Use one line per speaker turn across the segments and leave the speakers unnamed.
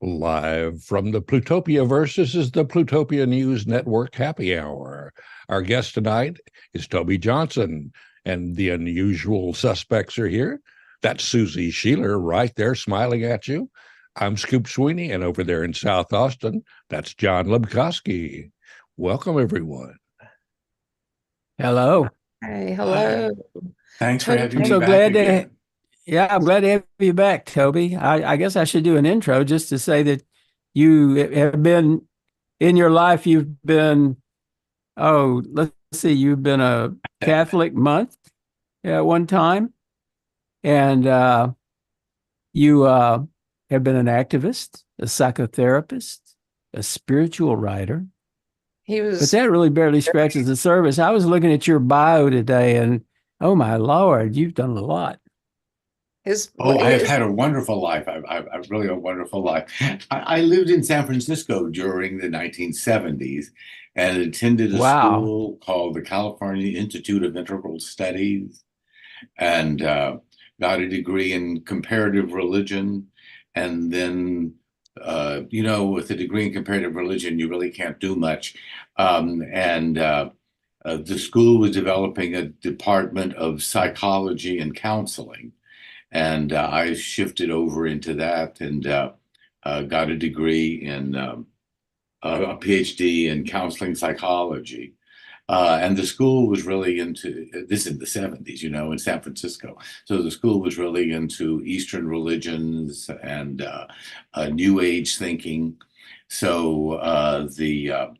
Live from the Plutopia verse, this is the Plutopia News Network Happy Hour. Our guest tonight is Toby Johnson, and the unusual suspects are here. That's Susie Sheeler right there smiling at you. I'm Scoop Sweeney, and over there in South Austin, that's John Lebkowski. Welcome, everyone.
Hello.
Hey, hello.
Thanks for
Toby,
having
I'm
me
so
back
glad
again.
I'm glad to have you back, Toby. I guess I should do an intro just to say that you have been in your life, you've been, let's see, you've been a Catholic monk at one time, and you have been an activist, a psychotherapist, a spiritual writer.
he
But
was
that really barely scratches the surface. I was looking at your bio today, and oh my Lord, you've done a lot.
Oh, I have had a wonderful life. I've really a wonderful life. I lived in San Francisco during the 1970s and attended a
Wow.
school called the California Institute of Integral Studies and got a degree in comparative religion. And then, with a degree in comparative religion, you really can't do much. The school was developing a department of psychology and counseling. And I shifted over into that and got a degree in a PhD in counseling psychology. And the school was really into this in the 70s, in San Francisco. So the school was really into Eastern religions and New Age thinking. So the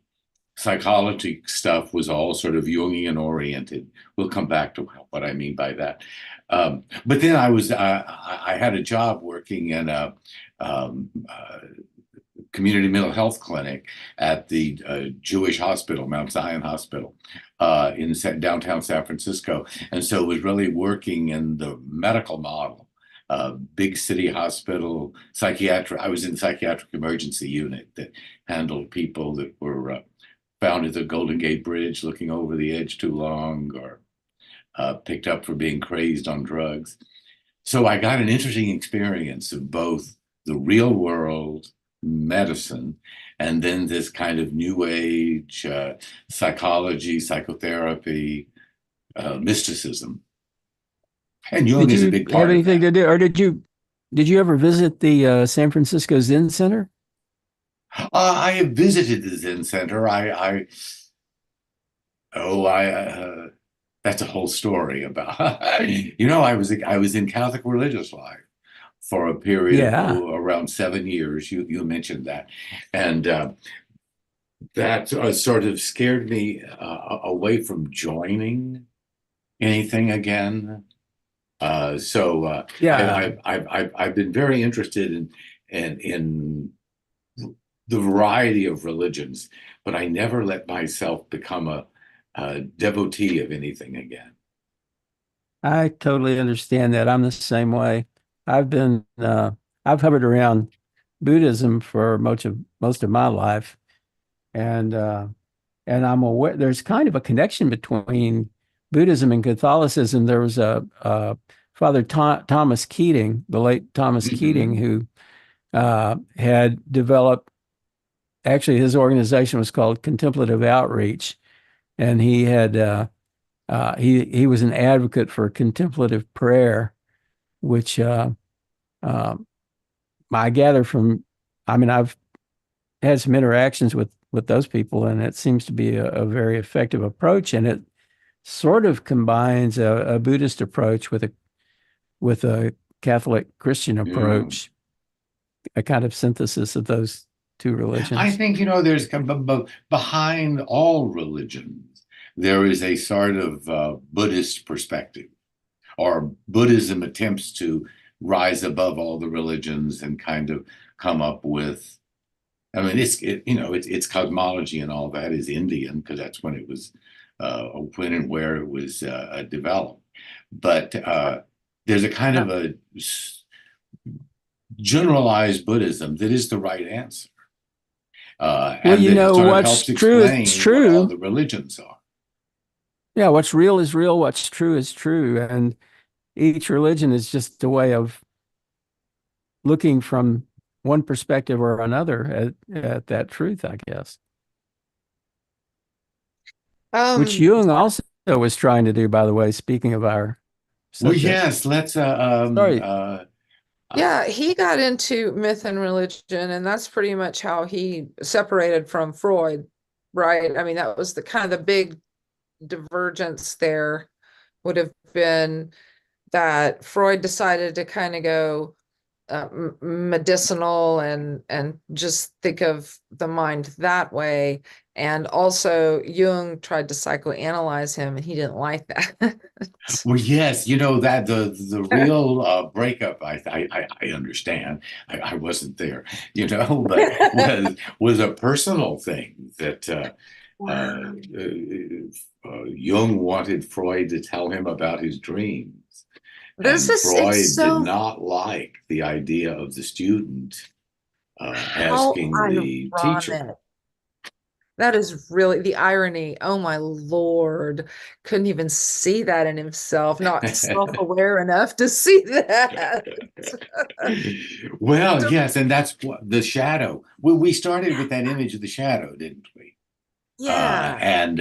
psychology stuff was all sort of Jungian oriented. We'll come back to what I mean by that. But then I had a job working in a community mental health clinic at the Jewish hospital, Mount Zion Hospital, in downtown San Francisco. And so was really working in the medical model. Big city hospital, psychiatric. I was in the psychiatric emergency unit that handled people that were found at the Golden Gate Bridge looking over the edge too long, or picked up for being crazed on drugs. So I got an interesting experience of both the real world medicine and then this kind of new age psychology, psychotherapy, mysticism. And Jung
Did
is a
you
big
have
part of
anything
that.
to do, or did you ever visit the San Francisco Zen Center?
I have visited the Zen Center. That's a whole story about, I was in Catholic religious life for a period of
Yeah.
around 7 years. You mentioned that. And that sort of scared me away from joining anything again.
Yeah.
I've been very interested in the variety of religions, but I never let myself become a devotee of anything again.
I totally understand that. I'm the same way. I've been I've hovered around Buddhism for most of my life, and I'm aware there's kind of a connection between Buddhism and Catholicism. There was a Father Thomas Keating, the late Thomas Keating,
Mhm.
who had developed. Actually, his organization was called Contemplative Outreach, and he was an advocate for contemplative prayer, which uh, I gather from. I mean, I've had some interactions with those people, and it seems to be a very effective approach, and it sort of combines a Buddhist approach with a Catholic Christian
Yeah.
approach, a kind of synthesis of those two
I
religions.
think, there's behind all religions, there is a sort of Buddhist perspective, or Buddhism attempts to rise above all the religions and kind of come up with. I mean, it's cosmology and all that is Indian because that's when it was, when and where it was developed. But there's a kind
Uh,
of a generalized Buddhism that is the right answer,
Well,
and that sort of
what's
helps
true is
explain what all
true.
the religions are.
Yeah, what's real is real, what's true is true. And each religion is just a way of looking from one perspective or another at that truth, I guess. Which Jung also was trying to do, by the way, speaking of our
Well,
subject.
yes, let's
Sorry.
Yeah, he got into myth and religion, and that's pretty much how he separated from Freud, right? I mean, that was the kind of the big divergence there would have been that Freud decided to kind of go medicinal and just think of the mind that way. And also Jung tried to psychoanalyze him, and he didn't like that.
Well, yes, you know that the real breakup. I understand. I wasn't there, you know, but was a personal thing that
Wow.
Jung wanted Freud to tell him about his dreams,
This
and
is, it's
Freud did
so,
not like the idea of the student
how
asking the teacher.
ironic. That is really the irony. Oh my Lord. Couldn't even see that in himself, not self-aware enough to see that.
Well, yes, and that's the shadow. We started with that image of the shadow, didn't we?
Yeah.
And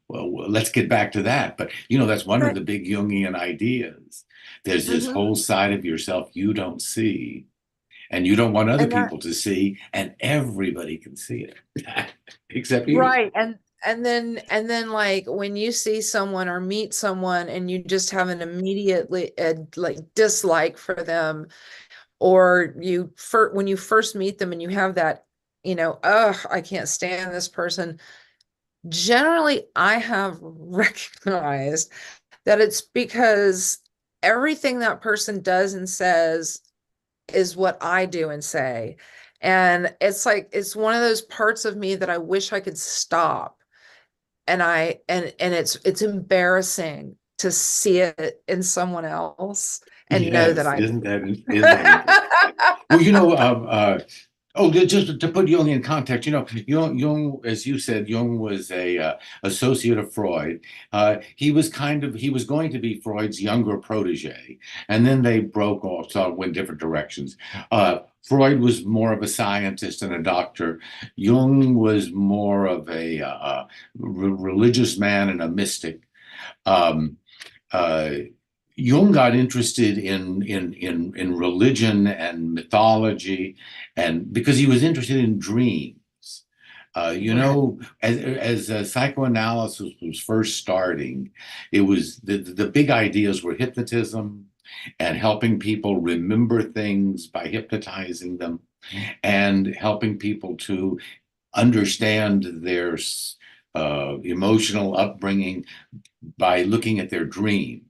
well, let's get back to that. But you know, that's one of
Right.
the big Jungian ideas. There's this
Mhm.
whole side of yourself you don't see, and you don't want other
And that,
people to see, and everybody can see it except you.
right. And then like when you see someone or meet someone and you just have an immediately like dislike for them, or when you first meet them and you have that, oh, I can't stand this person. Generally, I have recognized that it's because everything that person does and says is what I do and say. And it's like, it's one of those parts of me that I wish I could stop. And it's embarrassing to see it in someone else and know that
Yes,
I
isn't that interesting? Well, you know, oh, just to put Jung in context, you know, Jung, as you said, Jung was a associate of Freud. He was going to be Freud's younger protege, and then they broke off, so went different directions. Freud was more of a scientist and a doctor. Jung was more of a religious man and a mystic. Um, uh, Jung got interested in religion and mythology, and because he was interested in dreams. You
Right.
know, as psychoanalysis was first starting, it was the big ideas were hypnotism and helping people remember things by hypnotizing them, and helping people to understand their emotional upbringing by looking at their dreams.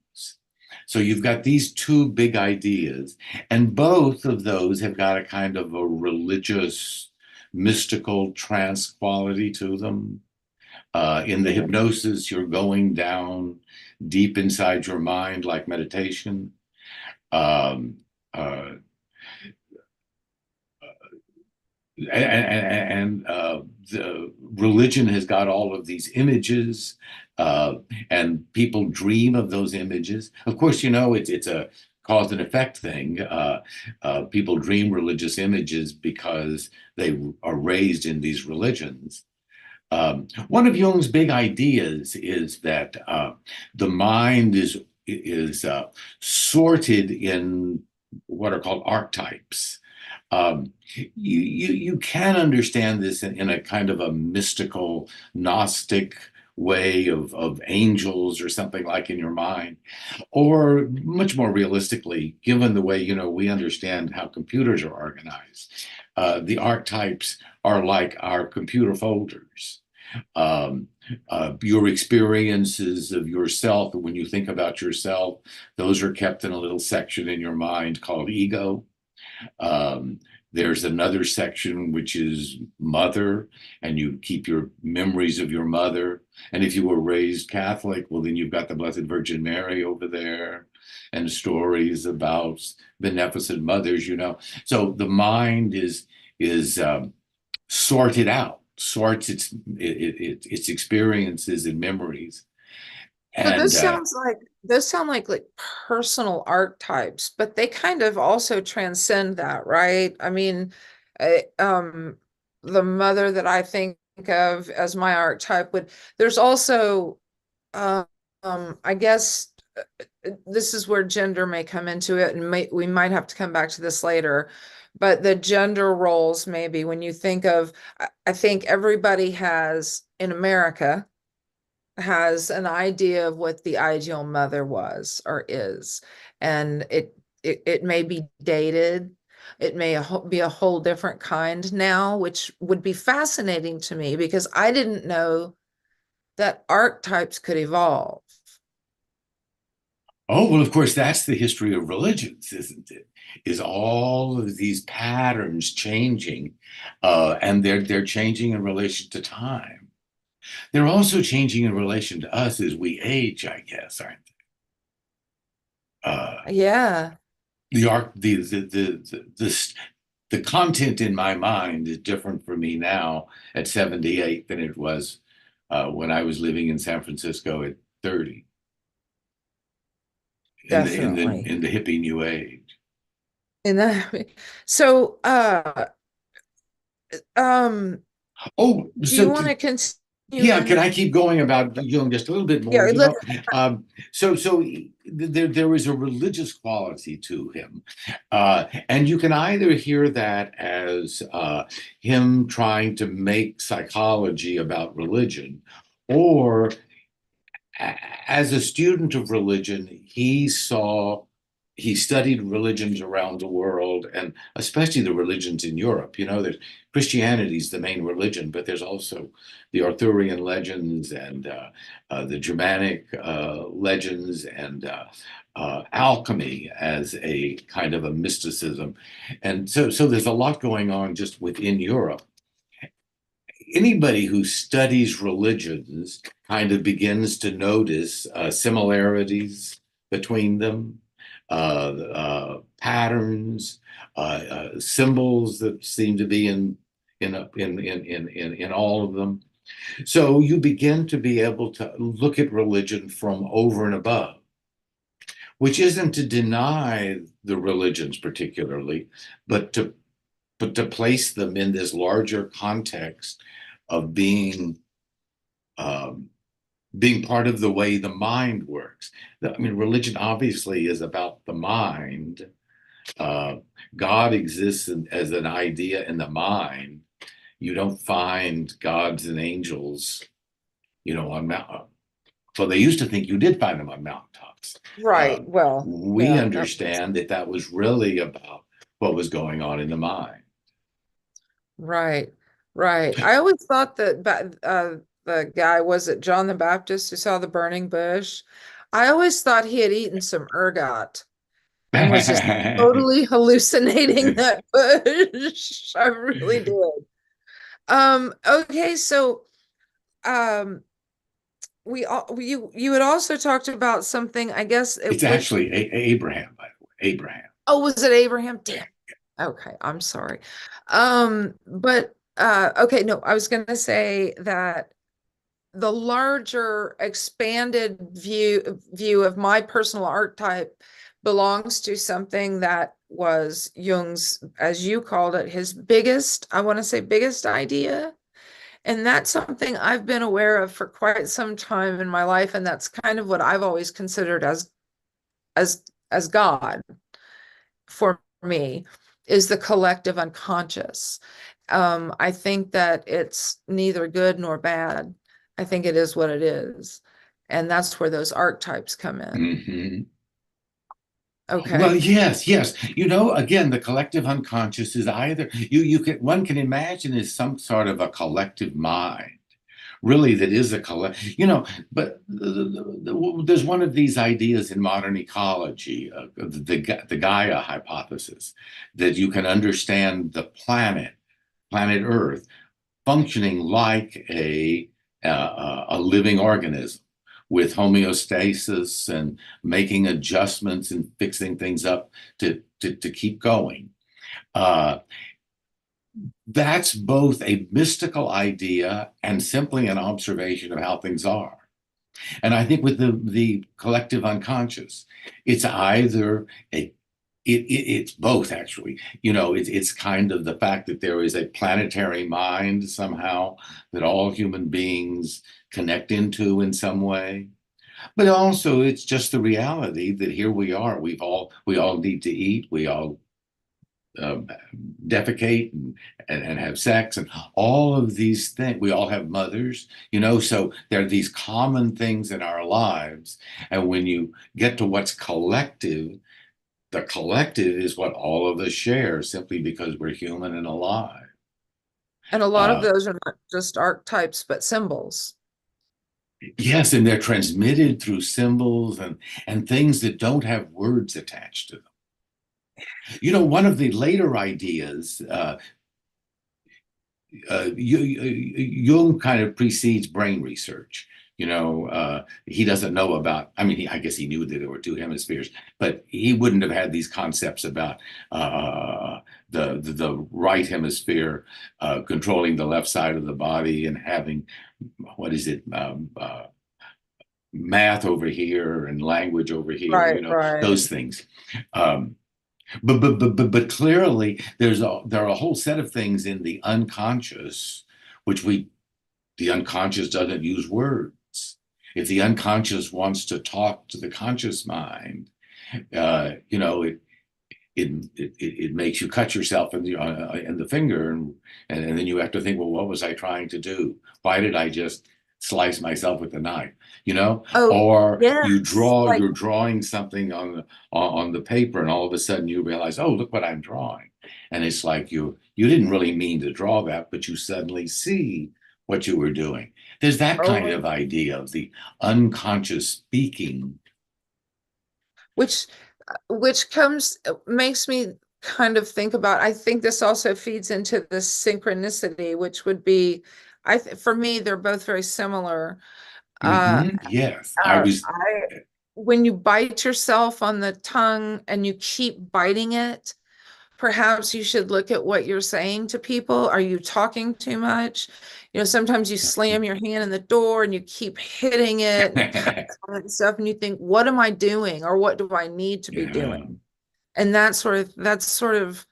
So you've got these two big ideas, and both of those have got a kind of a religious, mystical trance quality to them. In the hypnosis, you're going down deep inside your mind like meditation. Um, uh, and the religion has got all of these images, and people dream of those images. Of course, you know, it's a cause and effect thing. People dream religious images because they are raised in these religions. One of Jung's big ideas is that the mind is sorted in what are called archetypes. You can understand this in a kind of a mystical, Gnostic way of angels or something like in your mind, or much more realistically, given the way, you know, we understand how computers are organized, the archetypes are like our computer folders. Um, your experiences of yourself, when you think about yourself, those are kept in a little section in your mind called ego. Um, there's another section which is mother, and you keep your memories of your mother. And if you were raised Catholic, well, then you've got the Blessed Virgin Mary over there, and stories about beneficent mothers, you know. So the mind is sorted out, sorts its experiences and memories.
So
And
those sound like personal archetypes, but they kind of also transcend that, right? I mean, the mother that I think of as my archetype would, there's also, I guess this is where gender may come into it, and we might have to come back to this later, but the gender roles, maybe when you think of, I think everybody has in America has an idea of what the ideal mother was or is, and it may be dated. It may be a whole different kind now, which would be fascinating to me because I didn't know that archetypes could evolve.
Oh, well, of course, that's the history of religions, isn't it? Is all of these patterns changing, and they're changing in relation to time. They're also changing in relation to us as we age, I guess, aren't they?
Yeah.
The arc, the content in my mind is different for me now at 78 than it was when I was living in San Francisco at 30.
Definitely.
In the hippie new age.
So
Oh,
do
so
you want to continue?
yeah, can I keep going about Jung just a little bit more?
Yeah,
So there was a religious quality to him, and you can either hear that as him trying to make psychology about religion, or as a student of religion, he studied religions around the world, and especially the religions in Europe. You know, there's Christianity is the main religion, but there's also the Arthurian legends and the Germanic legends and alchemy as a kind of a mysticism. And so there's a lot going on just within Europe. Anybody who studies religions kind of begins to notice similarities between them, patterns, symbols that seem to be in all of them. So you begin to be able to look at religion from over and above, which isn't to deny the religions particularly, but to place them in this larger context of being part of the way the mind works. I mean, religion obviously is about the mind. God exists as an idea in the mind. You don't find gods and angels, you know, on Mount. So they used to think you did find them on mountaintops.
right. Well,
we
yeah,
understand that was really about what was going on in the mind.
right. I always thought that the guy, was it John the Baptist who saw the burning bush? I always thought he had eaten some ergot and was just totally hallucinating that bush. I really did. Okay, so you had also talked about something, I guess
it's actually Abraham, by the way. Abraham.
Oh, was it Abraham? Damn. Okay, I'm sorry. But okay, no, I was gonna say that the larger expanded view of my personal archetype belongs to something that was Jung's, as you called it, his biggest, I want to say biggest idea. And that's something I've been aware of for quite some time in my life. And that's kind of what I've always considered as God for me, is the collective unconscious. I think that it's neither good nor bad. I think it is what it is. And that's where those archetypes come in.
Mm-hmm.
Okay.
Well, yes. You know, again, the collective unconscious is either one can imagine as some sort of a collective mind, really, that is a you know, but there's one of these ideas in modern ecology, the Gaia hypothesis, that you can understand the planet Earth, functioning like a living organism, with homeostasis and making adjustments and fixing things up to keep going. That's both a mystical idea and simply an observation of how things are. And I think with the collective unconscious, it's either a It's both, actually. It's kind of the fact that there is a planetary mind somehow that all human beings connect into in some way. But also it's just the reality that here we are. We all need to eat. We all uh, defecate and have sex and all of these things. We all have mothers, so there are these common things in our lives. And when you get to what's collective, the collective is what all of us share simply because we're human and alive.
And a lot of
Uh,
those are not just archetypes, but symbols.
yes, and they're transmitted through symbols and things that don't have words attached to them. One of the later ideas, Jung kind of precedes brain research. He doesn't know about, I mean, I guess he knew that there were two hemispheres, but he wouldn't have had these concepts about the right hemisphere controlling the left side of the body and having, what is it, math over here and language over here,
Right, right.
those things. But clearly there are a whole set of things in the unconscious, which the unconscious doesn't use words. If the unconscious wants to talk to the conscious mind, it makes you cut yourself in the finger, and then you have to think, well, what was I trying to do? Why did I just slice myself with a knife?
Oh,
Or
yes.
you're drawing something on the paper, and all of a sudden you realize, oh, look what I'm drawing. And it's like you didn't really mean to draw that, but you suddenly see what you were doing. There's that kind of idea of the unconscious speaking.
Which makes me kind of think about, I think this also feeds into the synchronicity, which would be, for me, they're both very similar.
Yes,
When you bite yourself on the tongue and you keep biting it, perhaps you should look at what you're saying to people. Are you talking too much? Sometimes you slam your hand in the door and you keep hitting it and stuff, and you think, what am I doing, or what do I need to be doing? And that's sort of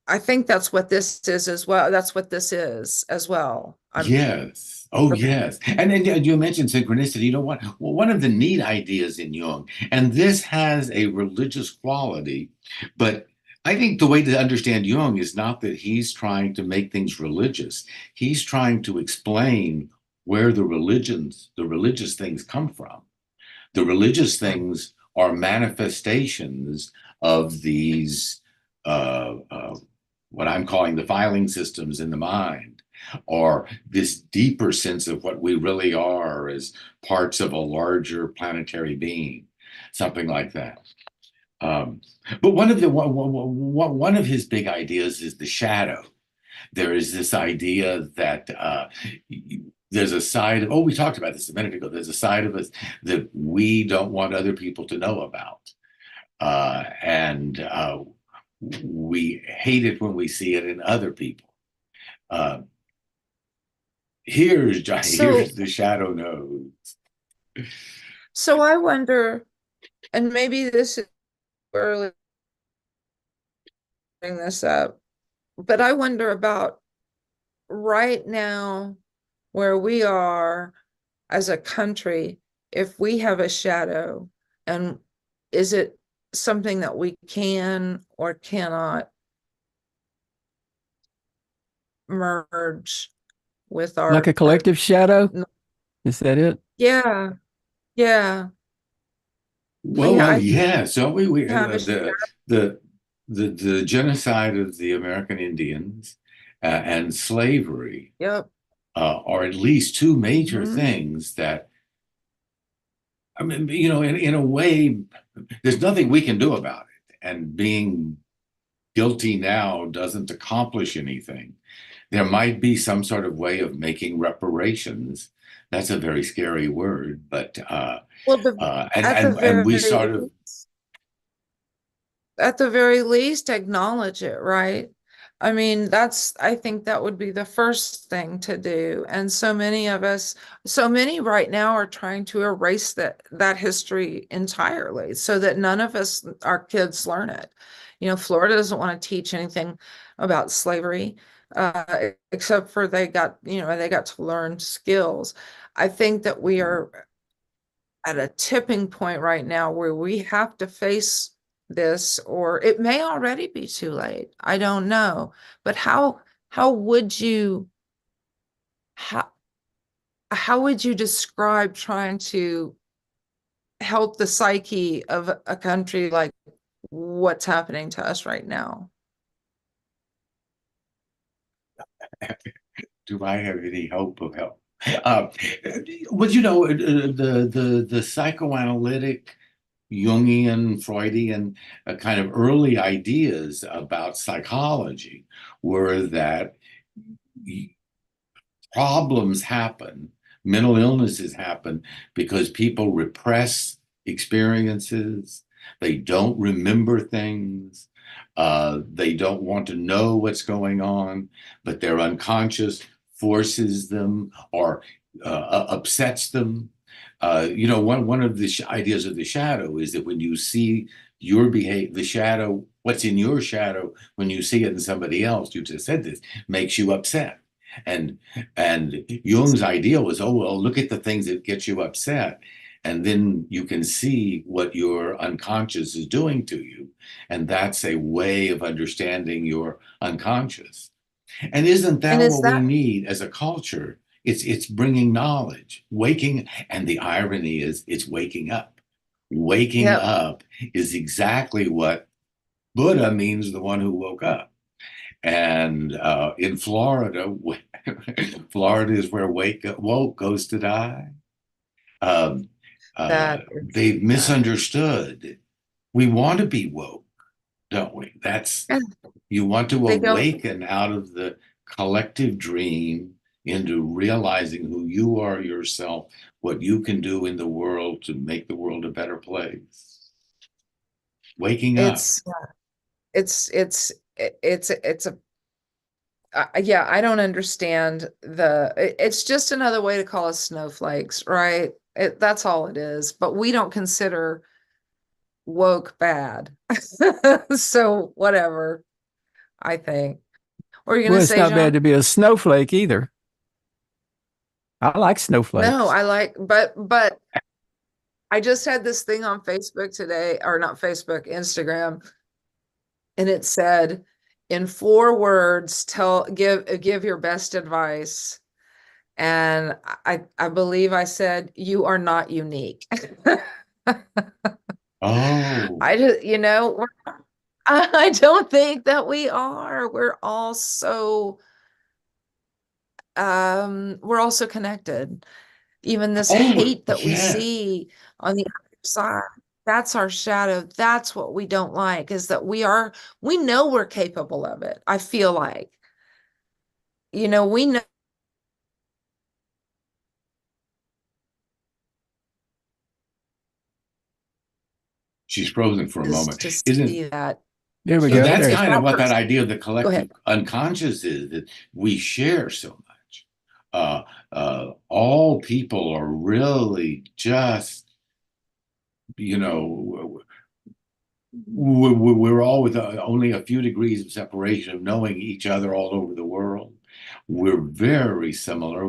I think that's what this is as well. That's what this is as well.
Yes. Oh, yes. And then you mentioned synchronicity. You know what? Well, one of the neat ideas in Jung, and this has a religious quality, but I think the way to understand Jung is not that he's trying to make things religious. He's trying to explain where the religious things come from. The religious things are manifestations of these, what I'm calling the filing systems in the mind, or this deeper sense of what we really are as parts of a larger planetary being, something like that. But one of his big ideas is the shadow. There is this idea that there's a side of, we talked about this a minute ago, there's a side of us that we don't want other people to know about. And we hate it when we see it in other people. Here's the shadow nose.
So I wonder, and maybe this is early bring this up, but I wonder about right now where we are as a country, if we have a shadow, and is it something that we can or cannot merge with our,
like a collective shadow? Is that it?
Yeah.
Well, yeah. So we the genocide of the American Indians and slavery are at least two major things that, I mean, in a way, there's nothing we can do about it. And being guilty now doesn't accomplish anything. There might be some sort of way of making reparations. That's a very scary word, but we sort of,
at the very least, acknowledge it, right? I mean, I think that would be the first thing to do. And so many of us, so many right now are trying to erase that history entirely so that none of us, our kids learn it. Florida doesn't want to teach anything about slavery, except for they got to learn skills. I think that we are at a tipping point right now where we have to face this, or it may already be too late. I don't know. But how would you how how would you describe trying to help the psyche of a country like what's happening to us right now?
Do I have any hope of help? Uh, well, the psychoanalytic, Jungian, Freudian kind of early ideas about psychology were that problems happen, mental illnesses happen because people repress experiences, they don't remember things, they don't want to know what's going on, but their unconscious forces them or upsets them. One of the ideas of the shadow is that when you see the shadow, what's in your shadow, when you see it in somebody else, you just said this, makes you upset. And Jung's idea was, oh, well, look at the things that get you upset. And then you can see what your unconscious is doing to you. And that's a way of understanding your unconscious. And isn't
And
that
is
what we
that
need as a culture? It's bringing knowledge, waking, and the irony is it's waking up. Waking
Yep,
up is exactly what Buddha means, the one who woke up. And in Florida, Florida is where woke goes to die. Um,
that is
they've
that.
misunderstood. We want to be woke, don't we?
Yeah,
You want to
they go,
awaken out of the collective dream into realizing who you are yourself, what you can do in the world to make the world a better place. Waking up.
it's it's a yeah, I don't understand it's just another way to call us snowflakes, right? That's all it is. But we don't consider woke bad. So whatever, I think. What are you
Well,
gonna
it's
say,
not bad
John?
to be a snowflake either. I like
No,
snowflakes.
I like, but I just had this thing on Facebook today, or not Facebook, Instagram, and it said, in 4 words, give your best advice. And I believe I said, you are not unique.
Oh,
I just, I don't think that we are. We're all so connected. Even this
oh,
hate that we
yeah.
see on the other side, that's our shadow. That's what we don't like, is that we know we're capable of it. I feel like, we know
She's frozen for a
is
moment.
to
Isn't
see that.
There we
So
go.
that's
If
There.
kind of
that
what that
person,
idea of the
go
collective
ahead.
unconscious is, that we share so much. All people are really just, you know, we're all with only a few degrees of separation of knowing each other all over the world. We're very similar.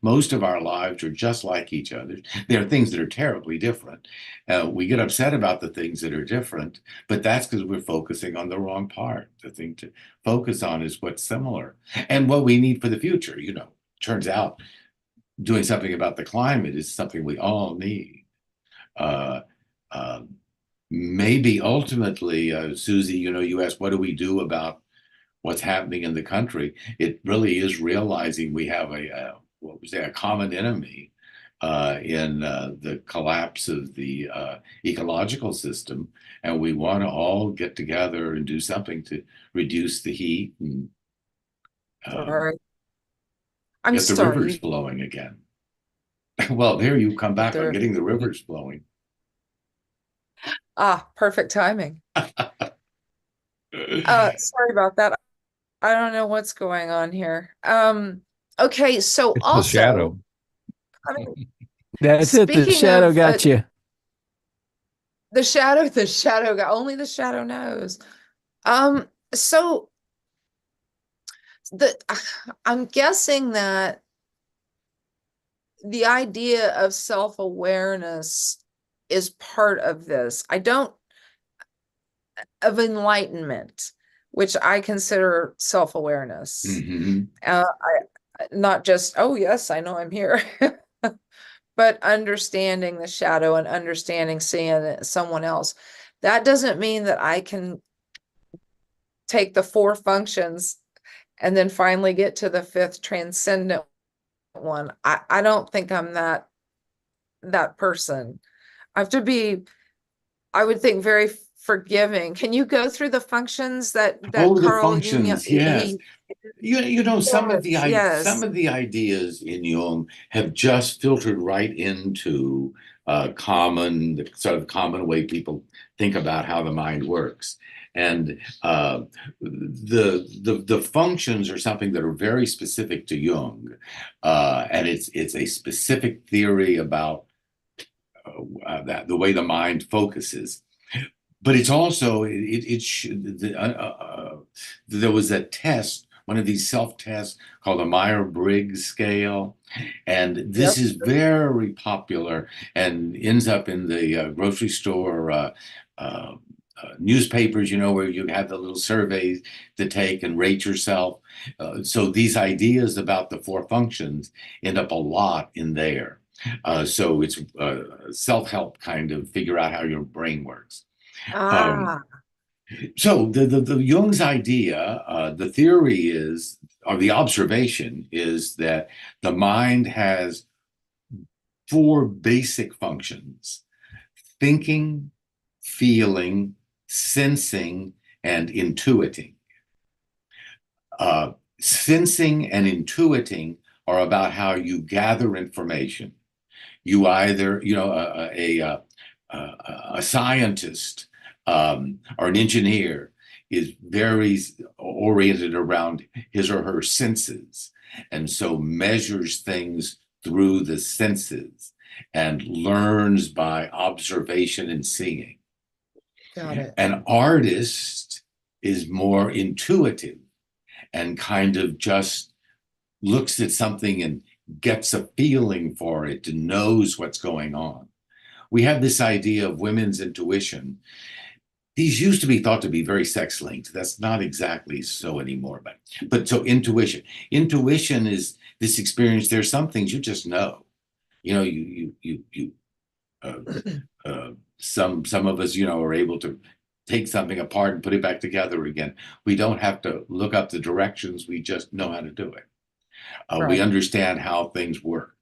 Most of our lives are just like each other. There are things that are terribly different. We get upset about the things that are different, but that's because we're focusing on the wrong part. The thing to focus on is what's similar and what we need for the future. Turns out doing something about the climate is something we all need. Uh, um, Maybe ultimately, Susie, you asked, what do we do about what's happening in the country? It really is realizing we have a common enemy in the collapse of the ecological system, and we want to all get together and do something to reduce the heat and um,
Sorry. I'm
get the rivers
sorry.
flowing again. Well, there you come back on
The
getting the rivers flowing.
perfect timing. Sorry about that. I don't know what's going on here. Okay, so
It's the
also,
shadow.
I mean,
That's it. The
speaking
shadow
of
got you.
the shadow guy, only the shadow knows. So the I'm guessing that the idea of self-awareness is part of this. I don't of enlightenment, which I consider self-awareness.
Mhm.
Not just, oh yes, I know I'm here, but understanding the shadow and understanding seeing someone else. That doesn't mean that I can take the four functions and then finally get to the fifth transcendent one. I don't think I'm that person. I have to be, I would think, very forgiving. Can you go through the functions that
Oh, the
Carl Jung,
functions, yes. You know, some
yes.
of the ideas in Jung have just filtered right into the sort of common way people think about how the mind works. And the functions are something that are very specific to Jung, and it's a specific theory about that the way the mind focuses. But it's also it should there was a test, one of these self-tests called the Myers-Briggs scale, and this
Yep.
is very popular and ends up in the grocery store newspapers, you know, where you have the little surveys to take and rate yourself. So these ideas about the four functions end up a lot in there. So it's self-help kind of figure out how your brain works. Um,
Ah,
so the Jung's idea, the theory is, or the observation is that the mind has four basic functions: thinking, feeling, sensing, and intuiting. Sensing and intuiting are about how you gather information. You either, you know, a scientist or an engineer is very oriented around his or her senses, and so measures things through the senses and learns by observation and seeing.
got it.
An artist is more intuitive and kind of just looks at something and gets a feeling for it and knows what's going on. We have this idea of women's intuition. These used to be thought to be very sex linked. That's not exactly so anymore. But so intuition is this experience. There's some things you just know. You know, uh, some of us, you know, are able to take something apart and put it back together again. We don't have to look up the directions. We just know how to do it. We
Right.
understand how things work.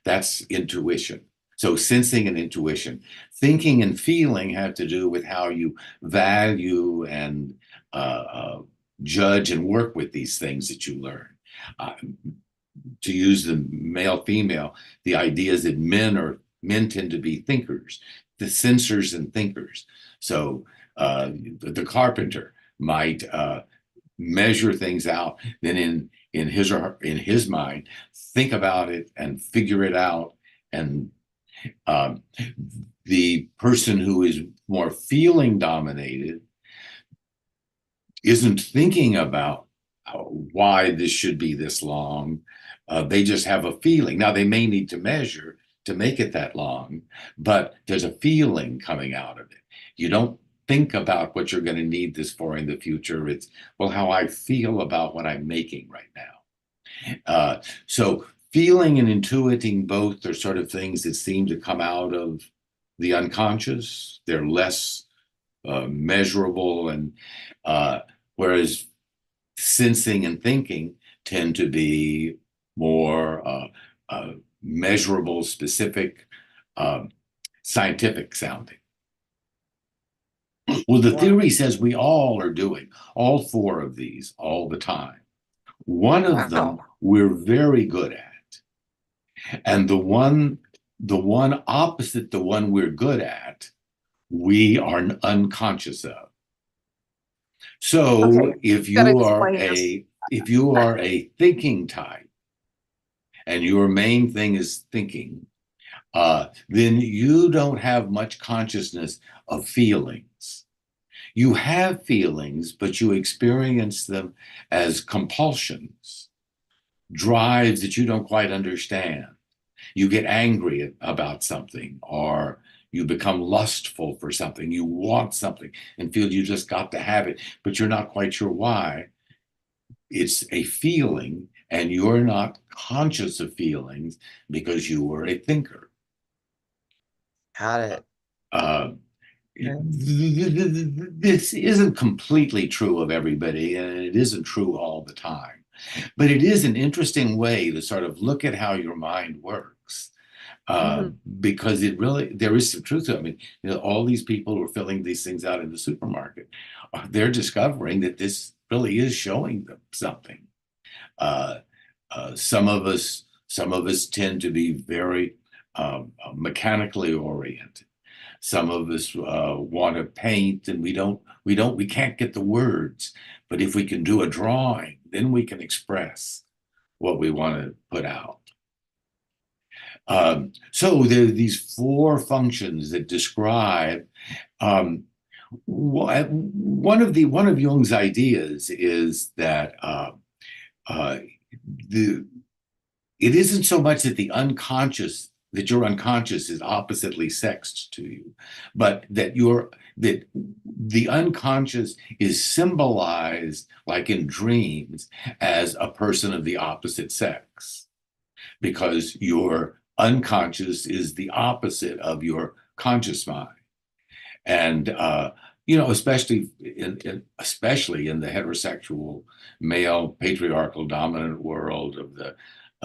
That's intuition. So sensing and intuition. Thinking and feeling have to do with how you value and judge and work with these things that you learn. Uh, to use the male female, the idea is that men tend to be thinkers, the sensors and thinkers. So the carpenter might measure things out, then in his mind, think about it and figure it out. And the person who is more feeling dominated isn't thinking about why this should be this long. They just have a feeling. Now they may need to measure to make it that long, but there's a feeling coming out of it. You don't think about what you're going to need this for in the future. It's, well, how I feel about what I'm making right now. So feeling and intuiting both are sort of things that seem to come out of the unconscious. They're less measurable, and whereas sensing and thinking tend to be more measurable, specific, scientific sounding. Well, the theory says we all are doing all four of these all the time. One of them
Wow.
we're very good at, and the one opposite the one we're good at, we are unconscious of. So
Okay,
if
gotta
you are
explain this.
a thinking type and your main thing is thinking, then you don't have much consciousness of feelings. You have feelings, but you experience them as compulsions, drives that you don't quite understand. You get angry about something, or you become lustful for something. You want something and feel you just got to have it, but you're not quite sure why. It's a feeling, and you're not conscious of feelings because you were a thinker.
Got it.
Uh,
Okay.
this isn't completely true of everybody, and it isn't true all the time. But it is an interesting way to sort of look at how your mind works.
Mhm.
Because there is some truth to it. I mean, all these people who are filling these things out in the supermarket, they're discovering that this really is showing them something. Uh, some of us tend to be very mechanically oriented. Some of us want to paint, and we can't get the words. But if we can do a drawing, then we can express what we want to put out. So there are these four functions that describe one of Jung's ideas is that the it isn't so much that your unconscious is oppositely sexed to you, but that the unconscious is symbolized, like in dreams, as a person of the opposite sex, because your unconscious is the opposite of your conscious mind. And especially in the heterosexual, male, patriarchal, dominant world of the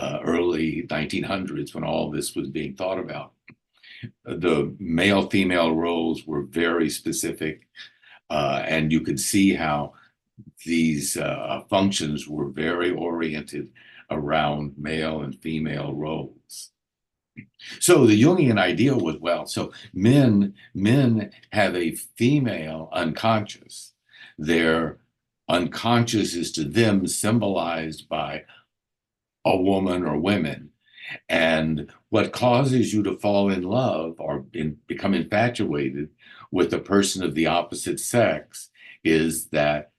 early 1900s, when all this was being thought about, the male-female roles were very specific, and you could see how these functions were very oriented around male and female roles. So the Jungian ideal was, well, so men have a female unconscious. Their unconscious is to them symbolized by a woman or women. And what causes you to fall in love or become infatuated with a person of the opposite sex is that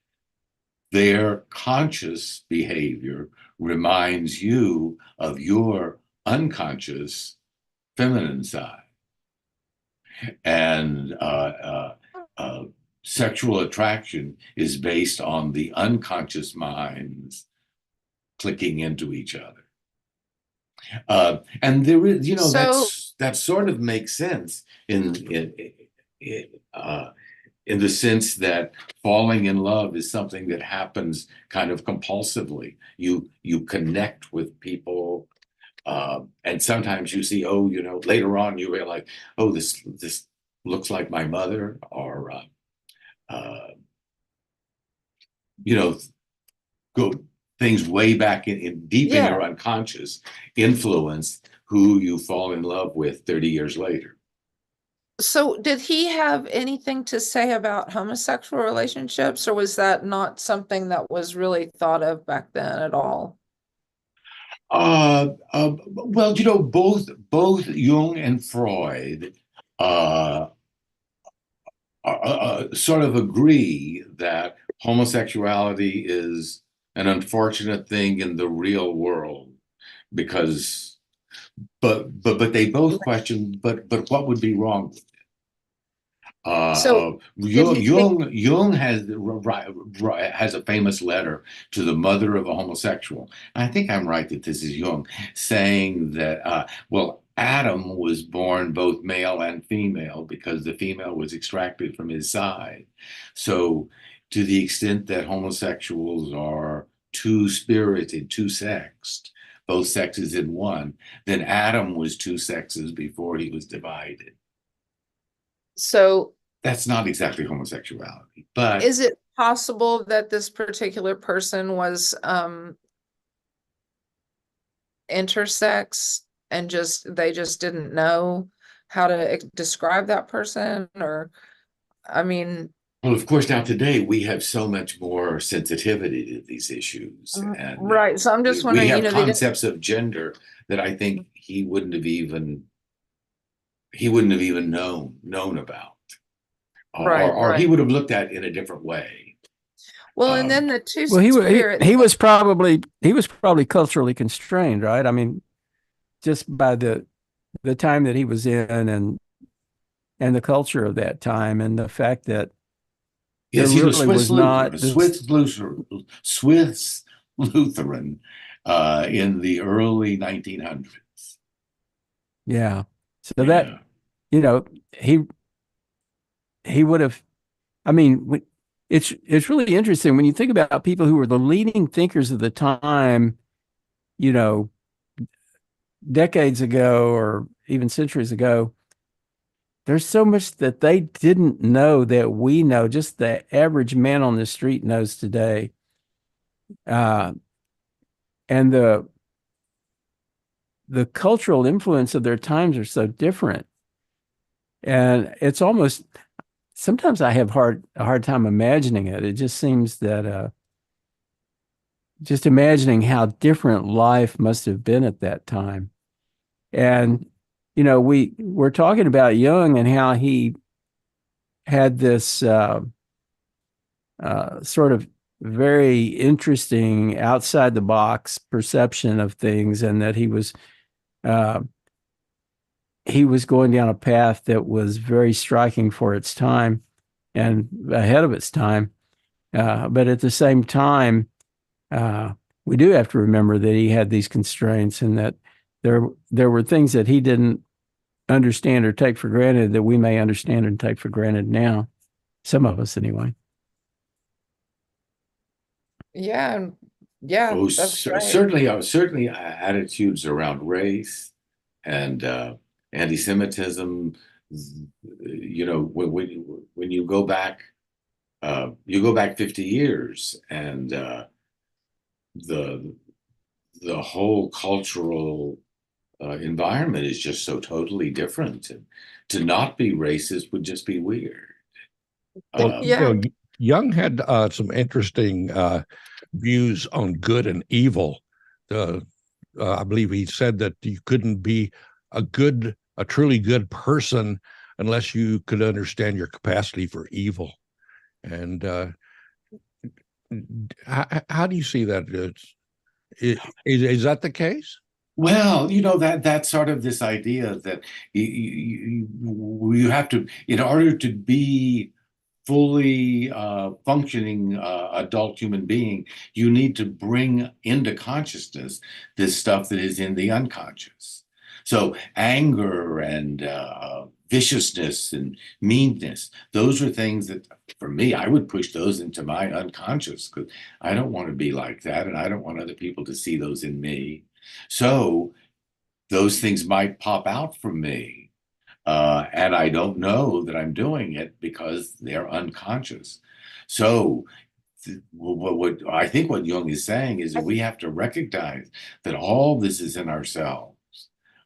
their conscious behavior reminds you of your unconscious feminine side. And sexual attraction is based on the unconscious minds clicking into each other. And there is,
So,
that sort of makes sense in the sense that falling in love is something that happens kind of compulsively. You connect with people, and sometimes you see, later on you realize, oh, this looks like my mother, or go things way back in deep in
yeah.
your unconscious influence who you fall in love with 30 years later.
So did he have anything to say about homosexual relationships, or was that not something that was really thought of back then at all?
Well, both Jung and Freud sort of agree that homosexuality is an unfortunate thing in the real world, because, but they both question, but what would be wrong with it?
So did he think,
Jung has a famous letter to the mother of a homosexual. I think I'm right that this is Jung, saying that, well, Adam was born both male and female because the female was extracted from his side. So to the extent that homosexuals are two-spirited, two-sexed, both sexes in one, then Adam was two sexes before he was divided.
so
That's not exactly homosexuality, but
is it possible that this particular person was intersex and they just didn't know how to describe that person? Or I mean,
Well, of course, now today we have so much more sensitivity to these issues, and
Right. So I'm
we,
just
we
wondering,
have
they didn't.
concepts of gender that I think he wouldn't have even known about,
Right,
or he
right.
would have looked at in a different way.
Well, and
Um,
then the two
Well,
spirits.
he was probably culturally constrained, right? I mean, just by the time that he was in and the culture of that time and the fact that there
yes, he was
really
Swiss
was not
Lutheran,
this.
Swiss Lutheran in the early 1900s.
Yeah. So that,
Yeah.
you know, he he would have, I mean, it's really interesting when you think about people who were the leading thinkers of the time, you know, decades ago or even centuries ago. There's so much that they didn't know that we know, just the average man on the street knows today. Uh, and the cultural influence of their times are so different. And it's almost sometimes I have a hard time imagining it. It just seems that just imagining how different life must have been at that time. And we're talking about Jung and how he had this sort of very interesting outside the box perception of things, and that uh, he was going down a path that was very striking for its time and ahead of its time. But at the same time, we do have to remember that he had these constraints, and that there were things that he didn't understand or take for granted that we may understand and take for granted now. Some of us, anyway.
Yeah, yeah,
Oh,
that's right.
certainly attitudes around race and anti-Semitism. When you go back 50 years, and the the whole cultural environment is just so totally different, and to not be racist would just be weird.
Well,
Yeah.
Jung had some interesting views on good and evil. Uh, I believe he said that you couldn't be a truly good person unless you could understand your capacity for evil. And how do you see that? Is that the case?
Well, that's sort of this idea that you have to, in order to be fully functioning adult human being, you need to bring into consciousness this stuff that is in the unconscious. So anger and viciousness and meanness, those are things that, for me, I would push those into my unconscious, because I don't want to be like that, and I don't want other people to see those in me. So those things might pop out from me. And I don't know that I'm doing it because they're unconscious. So what I think what Jung is saying is that we have to recognize that all this is in ourselves.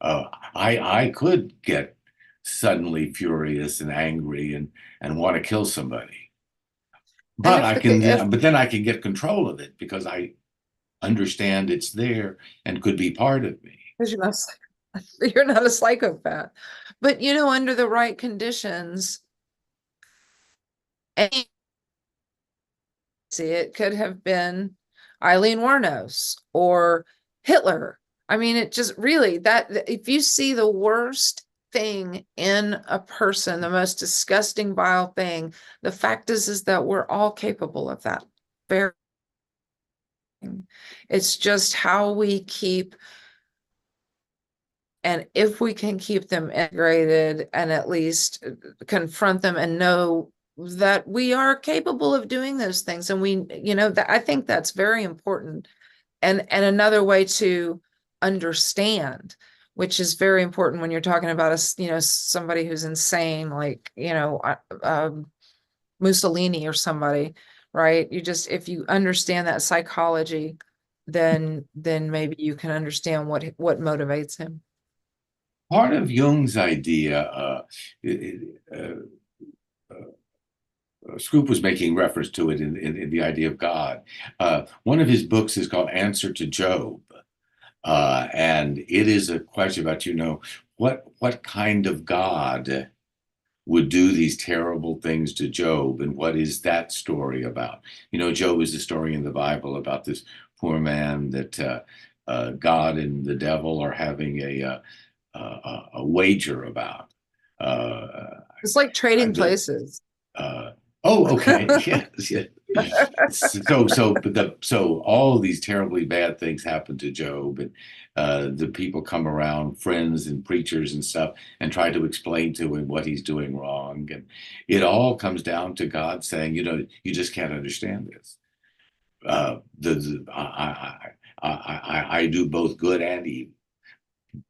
I could get suddenly furious and angry and want to kill somebody,
And
but
if
I
the if
can, but then I can get control of it because I understand it's there and could be part of me.
because you're not a psychopath, but under the right conditions, and see, it could have been Eileen Wuornos or Hitler. I mean, it just really that if you see the worst thing in a person, the most disgusting, vile thing, the fact is that we're all capable of that. Very. It's just how we keep, and if we can keep them integrated and at least confront them and know that we are capable of doing those things. And that I think that's very important. And another way to understand, which is very important when you're talking about somebody who's insane, like, Mussolini or somebody, right? If you understand that psychology, then maybe you can understand what motivates him.
Part of Jung's idea Scoop was making reference to it in the idea of God. One of his books is called Answer to Job. And it is a question about, what kind of God would do these terrible things to Job, and what is that story about? Job is the story in the Bible about this poor man that God and the devil are having a wager about.
It's like Trading Places.
Oh, okay. Yes, yeah. So all these terribly bad things happen to Job, and the people come around, friends and preachers and stuff, and try to explain to him what he's doing wrong. And it all comes down to God saying, you just can't understand this. I do both good and evil.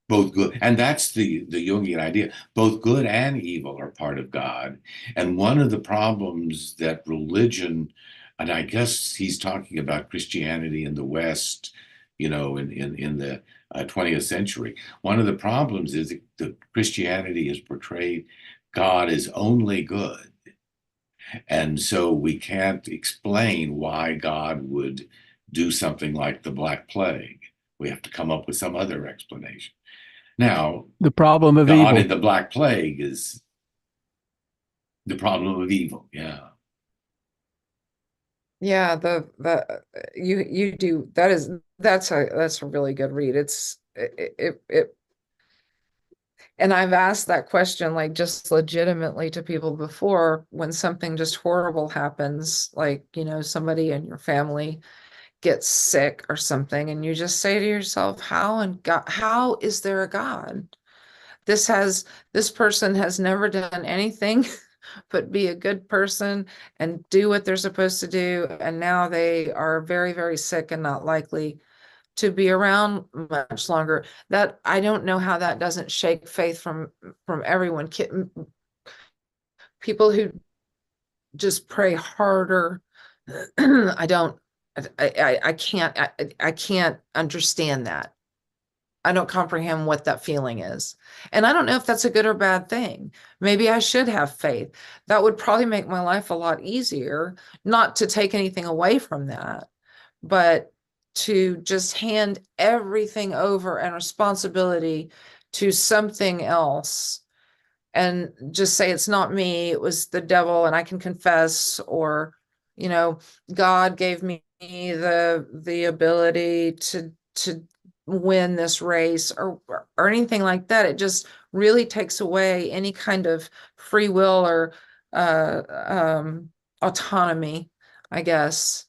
Both good, and that's the Jungian idea. Both good and evil are part of God. And one of the problems that religion, and I guess he's talking about Christianity in the West, in the 20th century. One of the problems is that Christianity has portrayed God as only good. And so we can't explain why God would do something like the Black Plague. We have to come up with some other explanation. Now,
the problem of
God
evil
in the Black Plague is the problem of evil. Yeah.
Yeah, you do that's a really good read. And I've asked that question like just legitimately to people before when something just horrible happens, like, somebody in your family gets sick or something, and you just say to yourself, how is there a God? This person has never done anything but be a good person and do what they're supposed to do, and now they are very, very sick and not likely to be around much longer. That I don't know how that doesn't shake faith from everyone. People who just pray harder. I can't understand that. I don't comprehend what that feeling is. And I don't know if that's a good or bad thing. Maybe I should have faith. That would probably make my life a lot easier, not to take anything away from that, but to just hand everything over and responsibility to something else and just say, it's not me, it was the devil, and I can confess, or, God gave me the ability to win this race, or anything like that. It just really takes away any kind of free will or autonomy, I guess.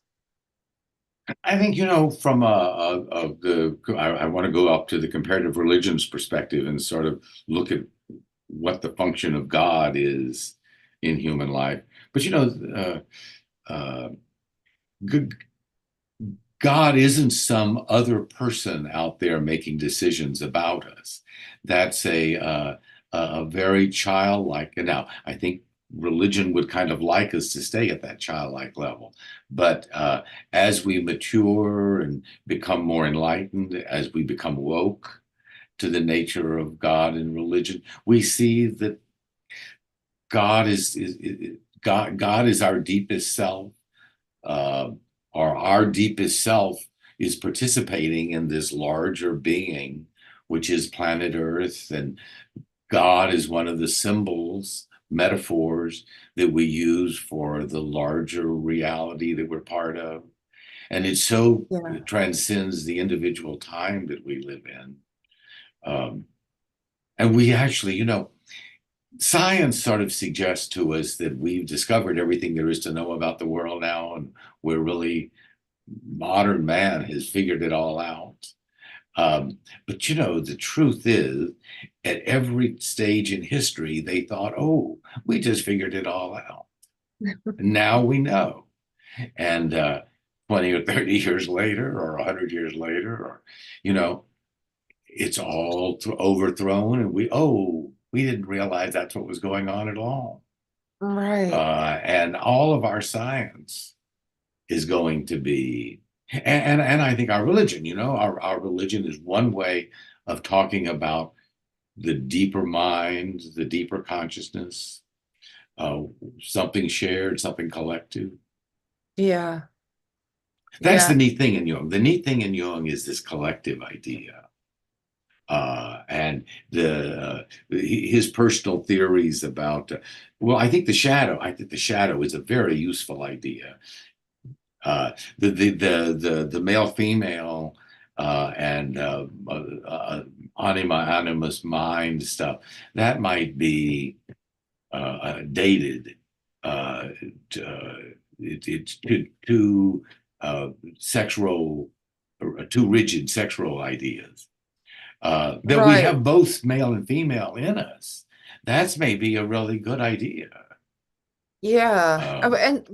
I think, from I want to go up to the comparative religions perspective and sort of look at what the function of God is in human life. But, God isn't some other person out there making decisions about us. That's a very childlike. And now, I think religion would kind of like us to stay at that childlike level. But as we mature and become more enlightened, as we become woke to the nature of God and religion, we see that God is our deepest self. Or our deepest self is participating in this larger being, which is planet Earth, and God is one of the symbols, metaphors that we use for the larger reality that we're part of. And it transcends the individual time that we live in. And we actually, science sort of suggests to us that we've discovered everything there is to know about the world now, and we're really, modern man has figured it all out. But the truth is, at every stage in history, they thought, oh, we just figured it all out. Now we know. And 20 or 30 years later, or 100 years later, or, it's all overthrown, and we didn't realize that's what was going on at all.
Right.
And all of our science is going to be, and I think our religion, our religion is one way of talking about the deeper mind, the deeper consciousness. uh, something shared, something collective.
Yeah.
That's the
Yeah.
neat thing in Jung. The neat thing in Jung is this collective idea. And his personal theories about well, I think the shadow is a very useful idea. The male female and anima animus mind stuff that might be dated. It's too sexual, too rigid sexual ideas. That we
Right.
have both male and female in us. That's maybe a really good idea.
Yeah.
Um,
And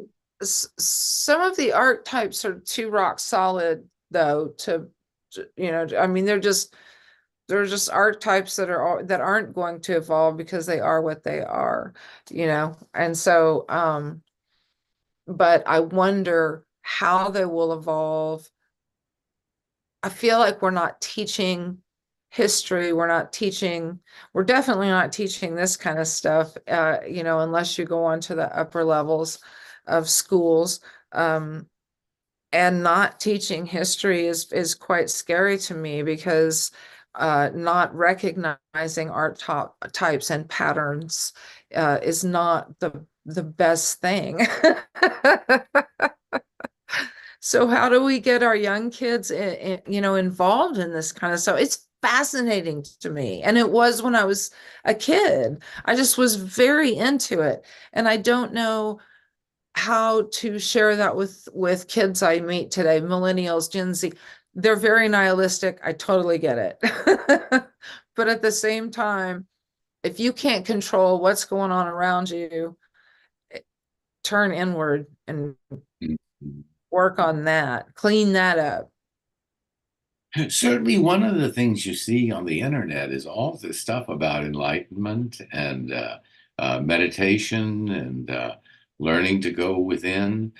some of the archetypes are too rock solid though I mean, they're just archetypes that aren't going to evolve because they are what they are, And so but I wonder how they will evolve. I feel like we're not teaching history. We're definitely not teaching this kind of stuff, unless you go on to the upper levels of schools. And not teaching history is quite scary to me because not recognizing types and patterns is not the best thing. So how do we get our young kids, involved in this kind of stuff? It's fascinating to me. And it was when I was a kid. I just was very into it. And I don't know how to share that with kids I meet today, millennials, Gen Z. They're very nihilistic. I totally get it. But at the same time, if you can't control what's going on around you, turn inward and work on that, clean that up.
Certainly, one of the things you see on the internet is all this stuff about enlightenment and meditation and learning to go within.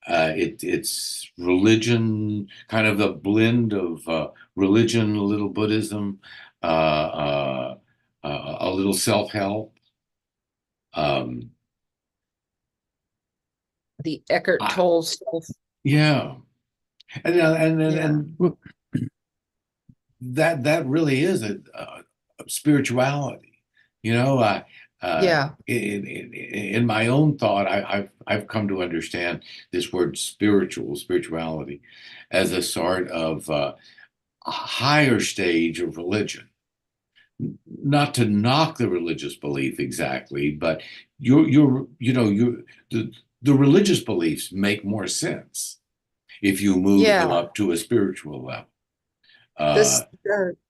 It's religion, kind of a blend of religion, a little Buddhism, a little self-help.
The Eckhart
I-
Tolle stuff.
yeah, and
Yeah.
that really is a spirituality. You know,
Yeah.
in my own thought, I've come to understand this word spirituality, as a sort of a higher stage of religion. Not to knock the religious belief exactly, but the religious beliefs make more sense if you move them
Yeah.
up to a spiritual level.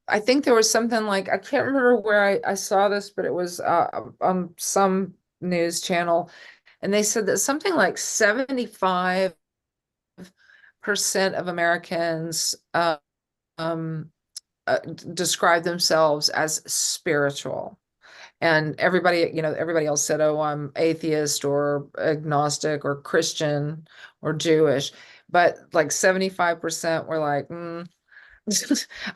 I think there was something like, I can't remember where I saw this, but it was on some news channel. And they said that something like 75% of Americans describe themselves as spiritual. And everybody else said, oh, I'm atheist or agnostic or Christian or Jewish. But like 75% were like,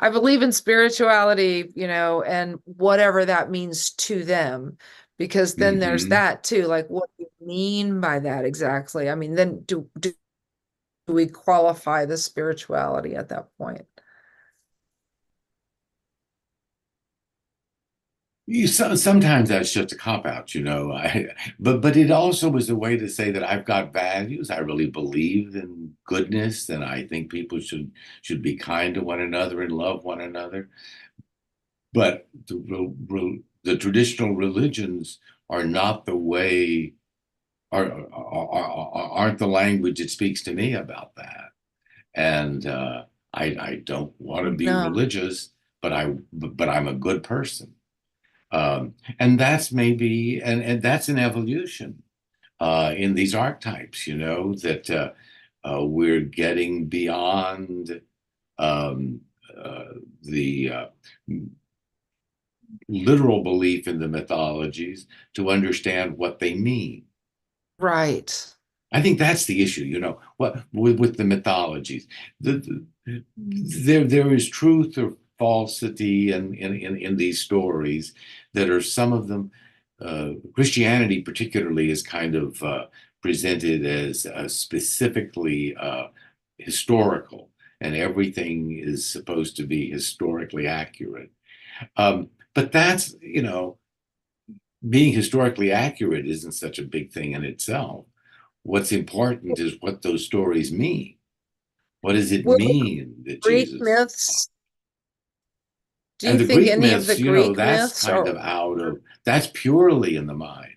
I believe in spirituality, and whatever that means to them. Because then there's
Mhm.
that too. Like, what do you mean by that exactly? I mean, then do we qualify the spirituality at that point?
Sometimes that's just a cop out, but it also was a way to say that I've got values. I really believe in goodness, and I think people should be kind to one another and love one another. But the traditional religions are not the way, aren't the language that speaks to me about that. And I don't want to be
No.
religious, but I'm a good person. And that's maybe, and that's an evolution in these archetypes, that we're getting beyond um, the literal belief in the mythologies to understand what they mean.
Right.
I think that's the issue, what with the mythologies. There is truth or falsity in these stories that are, some of them Christianity particularly is kind of presented as specifically historical, and everything is supposed to be historically accurate. But that's, being historically accurate isn't such a big thing in itself. What's important is what those stories mean. What does it
Well,
mean that
Greek
Jesus?
myths. Do
And
you
the
think
Greek
any of the
myths,
Greek
that's
myths
kind of that's purely in the mind.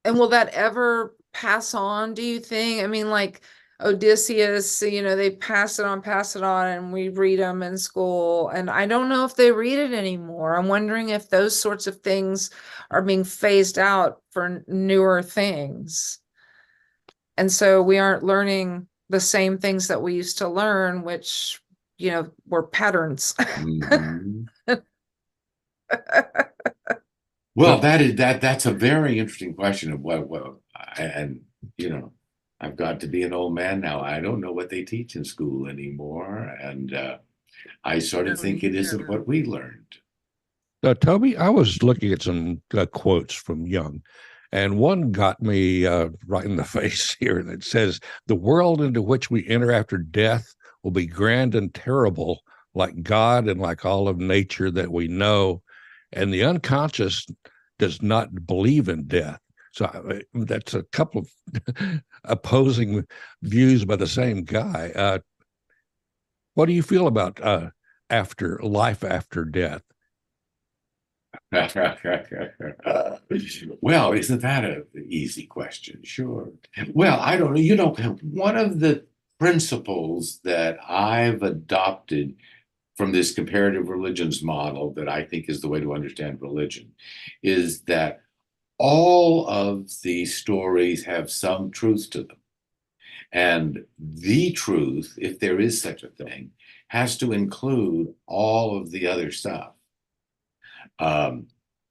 and will that ever pass on, do you think? I mean, like Odysseus, they pass it on, and we read them in school. And I don't know if they read it anymore. I'm wondering if those sorts of things are being phased out for newer things. And so we aren't learning the same things that we used to learn, which, were patterns.
Mhm. Well, that's a very interesting question of and I've got to be an old man now. I don't know what they teach in school anymore, and I sort of think it isn't what we learned.
Toby, I was looking at some quotes from Jung, and one got me right in the face here. And it says, "The world into which we enter after death will be grand and terrible, like God and like all of nature that we know. And the unconscious does not believe in death." So that's a couple of opposing views by the same guy. What do you feel about after life after death?
Well, isn't that an easy question? Sure. Well, I don't know. One of the principles that I've adopted from this comparative religions model that I think is the way to understand religion is that all of these stories have some truth to them. And the truth, if there is such a thing, has to include all of the other stuff. And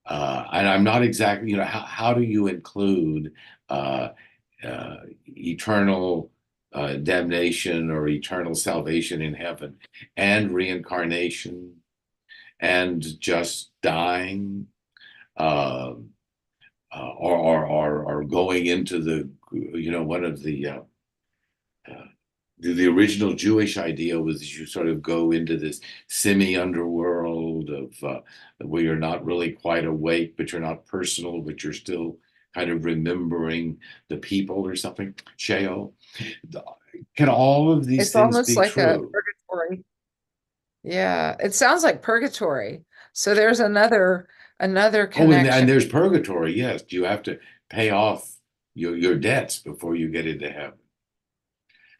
I'm not exactly, how do you include eternal damnation or eternal salvation in heaven and reincarnation and just dying or going into one of the original Jewish idea was you sort of go into this semi-underworld of where you're not really quite awake, but you're not personal, but you're still kind of remembering the people or something. Sheol. Can all of these
It's
things
almost
be
like a
true?
purgatory. Yeah, it sounds like purgatory. So there's another
Oh, and
connection.
there's purgatory. Yes, you have to pay off your debts before you get into heaven.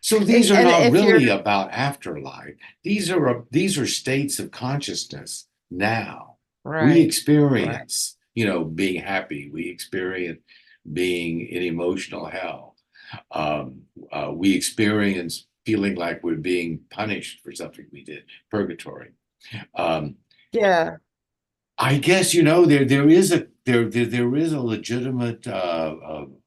So these are
And
not
if
really
you're
about afterlife. These are states of consciousness now. We
right,
experience, being happy. We experience being in emotional hell. We experience feeling like we're being punished for something we did, purgatory. Um,
yeah,
I guess there is a legitimate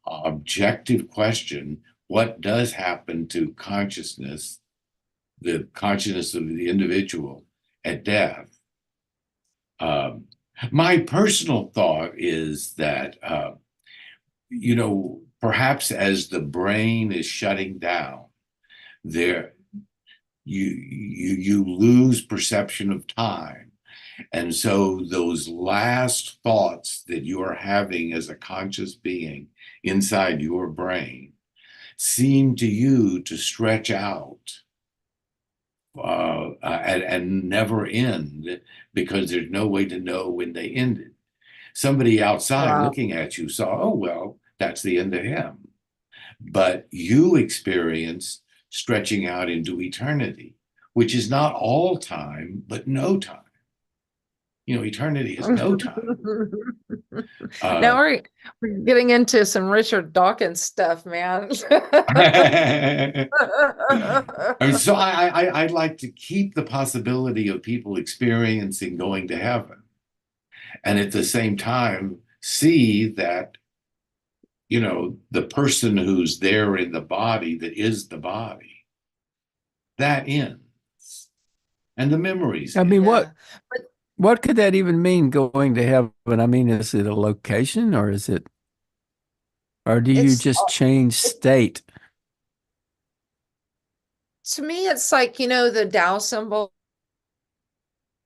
objective question: what does happen to consciousness, the consciousness of the individual at death? My personal thought is that perhaps as the brain is shutting down, there you lose perception of time. And so those last thoughts that you are having as a conscious being inside your brain seem to you to stretch out and never end, because there's no way to know when they ended. Somebody outside
wow.
looking at you saw, oh, well, that's the end of him. But you experience stretching out into eternity, which is not all time, but no time. Eternity is no time.
Now we're getting into some Richard Dawkins stuff, man.
And so I'd like to keep the possibility of people experiencing going to heaven, and at the same time see that the person who's there in the body, that is the body, that ends, and the memories
I
end.
mean,
Yeah.
what
But
What could that even mean, going to heaven? I mean, is it a location, or do you
It's
just change state?
to me, it's like, the Tao symbol.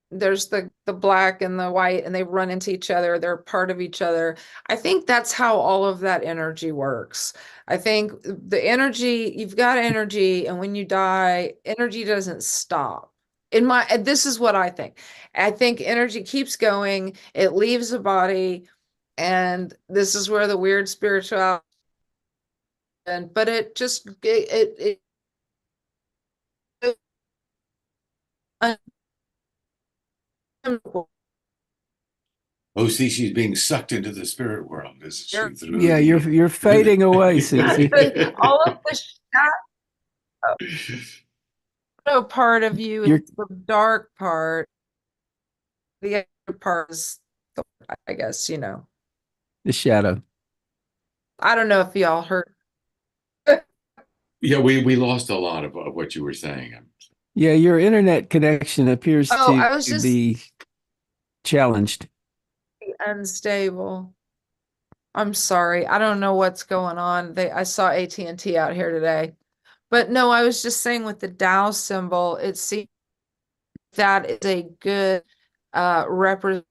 There's the black and the white, and they run into each other. They're part of each other. I think that's how all of that energy works. I think the energy, you've got energy, and when you die, energy doesn't stop. This is what I think. I think energy keeps going, it leaves the body, and this is where the weird spirituality, but it just it
Oh, see, she's being sucked into the spirit world, isn't she? Through
Yeah, you're fading away, Susie.
all of the shadow part of you is
You're
the dark part. The other part is, I guess,
the shadow.
I don't know if y'all heard.
Yeah, we lost a lot of what you were saying.
Yeah, your internet connection appears
Oh,
to
I was just
be challenged.
unstable. I'm sorry. I don't know what's going on. I saw AT&T out here today. But no, I was just saying with the Tao symbol, it seems that is a good representation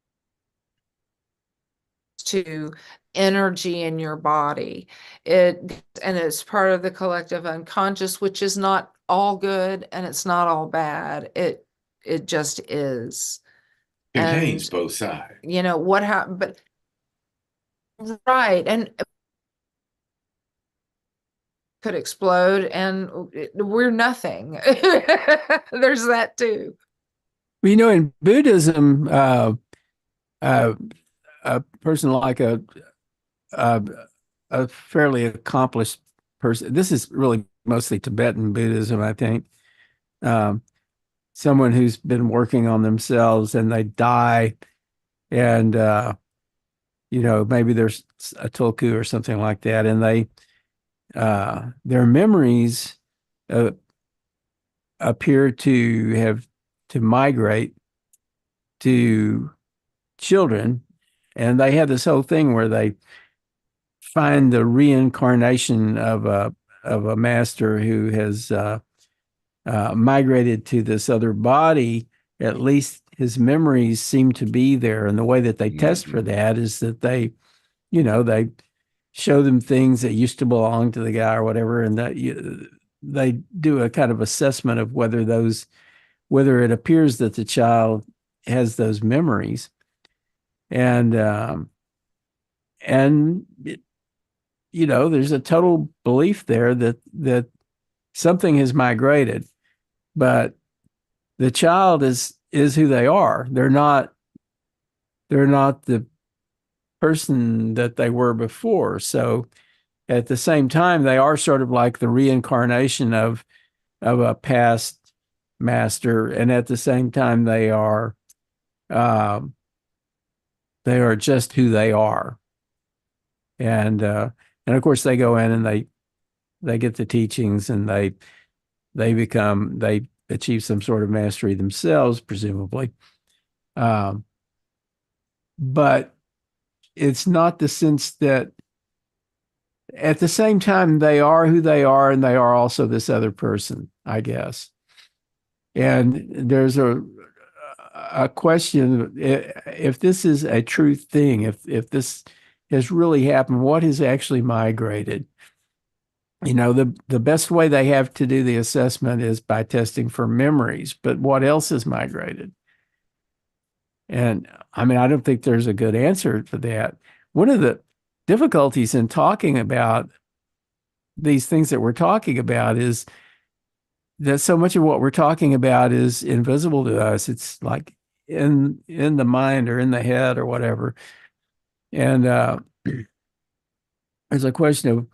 to energy in your body. And it's part of the collective unconscious, which is not all good and it's not all bad. It just is.
Contains
And
both sides.
what happened, but right, and could explode, and we're nothing. There's that too.
Well, in Buddhism, a person like a, a fairly accomplished person, this is really mostly Tibetan Buddhism, I think, um, someone who's been working on themselves and they die, and maybe there's a tulku or something like that, and their memories uh, appear to migrate to children, and they have this whole thing where they find the reincarnation of a master who has migrated to this other body. At least his memories seem to be there, and the way that they test for that is that they show them things that used to belong to the guy or whatever, and they do a kind of assessment of whether it appears that the child has those memories, and there's a total belief there that something has migrated, but the child is who they are. They're not the person that they were before. So at the same time, they are sort of like the reincarnation of a past master, and at the same time, they are just who they are. And of course, they go in and they get the teachings, and they achieve some sort of mastery themselves, presumably. But it's not the sense that at the same time they are who they are, and they are also this other person, I guess. And there's a question: if this is a true thing, if this has really happened, what has actually migrated? The best way they have to do the assessment is by testing for memories, but what else has migrated? And I mean, I don't think there's a good answer for that. One of the difficulties in talking about these things that we're talking about is that so much of what we're talking about is invisible to us. It's like in the mind or in the head or whatever. And there's a question of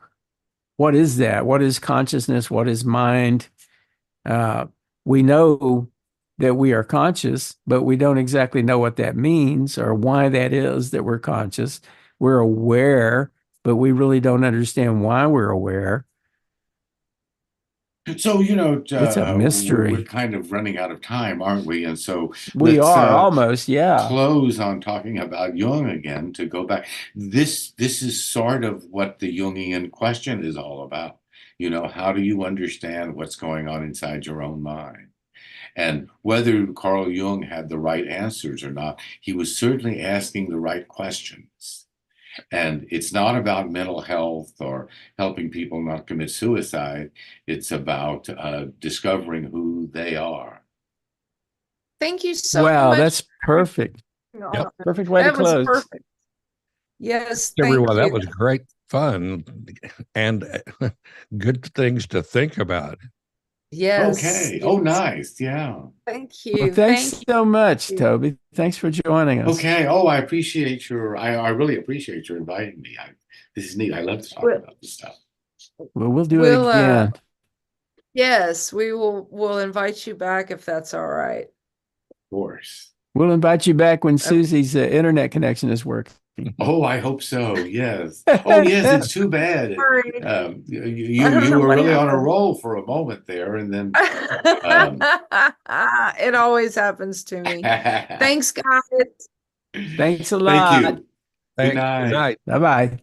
what is that? What is consciousness? What is mind? We know that we are conscious, but we don't exactly know what that means or why that is that we're conscious. We're aware, but we really don't understand why we're aware.
So,
It's a
we're
mystery.
kind of running out of time, aren't we? And so
We
let's
are almost, yeah.
close on talking about Jung again to go back. This is sort of what the Jungian question is all about. How do you understand what's going on inside your own mind? And whether Carl Jung had the right answers or not, he was certainly asking the right questions. And it's not about mental health or helping people not commit suicide. It's about discovering who they are.
Thank you so
Wow,
much.
that's perfect.
Yep.
Perfect way to
That was
close.
perfect. Yes,
Everyone,
thank
that
you.
was great fun and good things to think about.
Yes.
Okay. Oh, nice. Yeah.
Thank
Well,
you.
thanks
Thank
so much,
you.
Toby. Thanks for joining us.
Okay. Oh, I appreciate I really appreciate your inviting me. This is neat. I love to talk
Well-
about this stuff.
Well, we'll do
We'll,
it again.
Yes, we'll invite you back if that's all right.
Of course.
We'll invite you back when Susie's internet connection is working.
Oh, I hope so. Yes. Oh, yes. It's too bad.
Sorry.
You
I don't know
were
what
really on a
happened.
roll for a moment there, and then
It always happens to me. Thanks, guys.
Thanks a
Thank
lot.
you. Good
Thanks.
night.
Good night.
Bye-bye.